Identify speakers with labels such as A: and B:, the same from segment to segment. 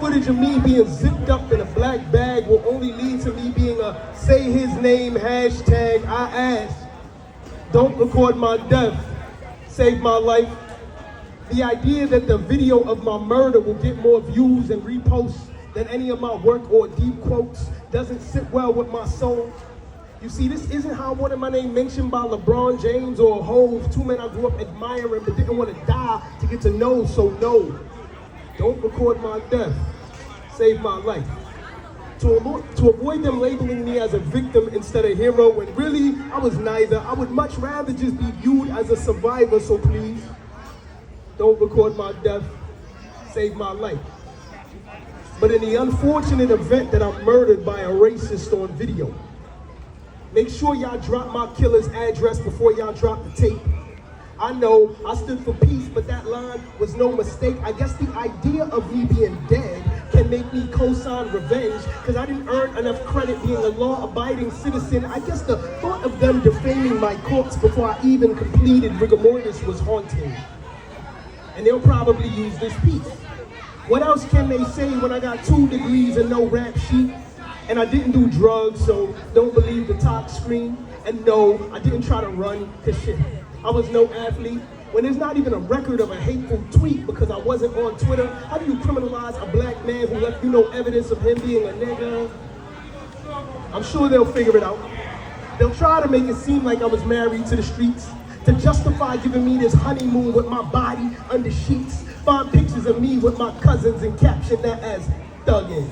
A: footage of me being zipped up in a black bag will only lead to me being a say his name hashtag I ask. Don't record my death, save my life. The idea that the video of my murder will get more views and reposts than any of my work or deep quotes doesn't sit well with my soul. You see, this isn't how I wanted my name mentioned by LeBron James or Hove, two men I grew up admiring but didn't want to die to get to know, so no. Don't record my death, save my life. To avoid them labeling me as a victim instead of hero, when really I was neither, I would much rather just be viewed as a survivor, so please, don't record my death, save my life. But in the unfortunate event that I'm murdered by a racist on video, make sure y'all drop my killer's address before y'all drop the tape. I know I stood for peace, but that line was no mistake. I guess the idea of me being dead can make me co-sign revenge, because I didn't earn enough credit being a law-abiding citizen. I guess the thought of them defaming my corpse before I even completed rigor mortis was haunting. And they'll probably use this piece. What else can they say when I got 2 degrees and no rap sheet? And I didn't do drugs, so don't believe the top screen. And no, I didn't try to run, cause shit, I was no athlete. When there's not even a record of a hateful tweet because I wasn't on Twitter, how do you criminalize a black man who left you no evidence of him being a nigga? I'm sure they'll figure it out. They'll try to make it seem like I was married to the streets, to justify giving me this honeymoon with my body under sheets. Find pictures of me with my cousins and caption that as thuggin'.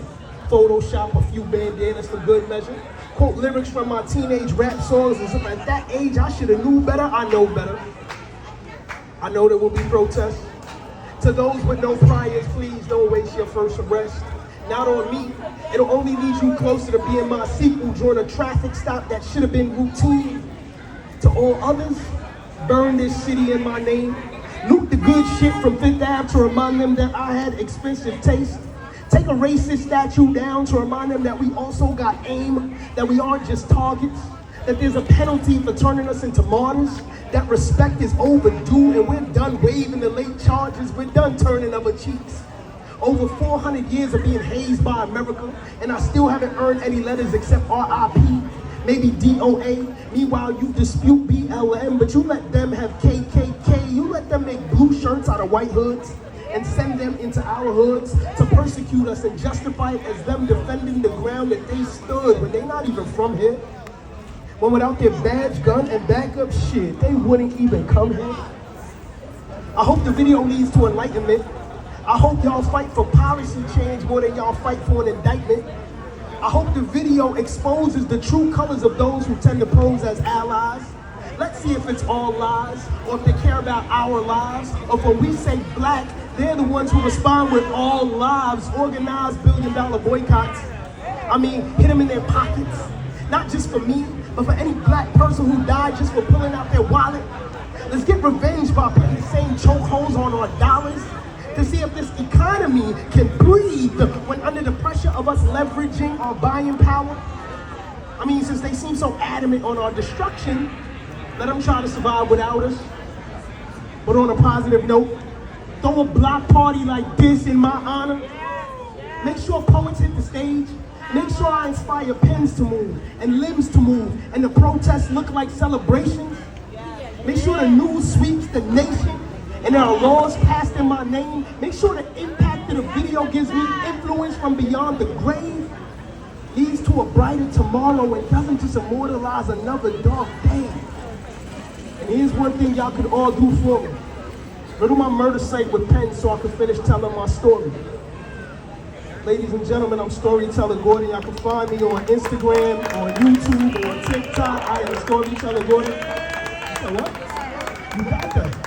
A: Photoshop a few bandanas for good measure. Quote lyrics from my teenage rap songs as if at that age I should have knew better. I know better. I know there will be protests. To those with no priors, please don't waste your first arrest. Not on me. It'll only lead you closer to being my sequel during a traffic stop that should have been routine. To all others, burn this city in my name. Loot the good shit from Fifth Ave to remind them that I had expensive taste. Take a racist statue down to remind them that we also got aim, that we aren't just targets, that there's a penalty for turning us into martyrs, that respect is overdue and we're done waving the late charges, we're done turning other cheeks. Over 400 years of being hazed by America, and I still haven't earned any letters except RIP, maybe DOA. Meanwhile, you dispute BLM, but you let them have KKK. You let them make blue shirts out of white hoods and send them into our hoods to persecute us and justify it as them defending the ground that they stood when they're not even from here. When without their badge, gun, and backup shit, they wouldn't even come here. I hope the video leads to enlightenment. I hope y'all fight for policy change more than y'all fight for an indictment. I hope the video exposes the true colors of those who tend to pose as allies. Let's see if it's all lies, or if they care about our lives, or if when we say black, they're the ones who respond with all lives, organized billion-dollar boycotts. I mean, hit them in their pockets. Not just for me, but for any black person who died just for pulling out their wallet. Let's get revenge by putting the same chokeholds on our dollars to see if this economy can breathe when under the pressure of us leveraging our buying power. I mean, since they seem so adamant on our destruction, let them try to survive without us. But on a positive note, throw a block party like this in my honor. Make sure poets hit the stage. Make sure I inspire pens to move and limbs to move and the protests look like celebrations. Make sure the news sweeps the nation and there are laws passed in my name. Make sure the impact of the video gives me influence from beyond the grave, leads to a brighter tomorrow and doesn't just immortalize another dark day. And here's one thing y'all could all do for me. Go to my murder site with pens so I can finish telling my story. Ladies and gentlemen, I'm Storyteller Gordon. Y'all can find me on Instagram, on YouTube, or on TikTok. I am Storyteller Gordon. You know what? You got that.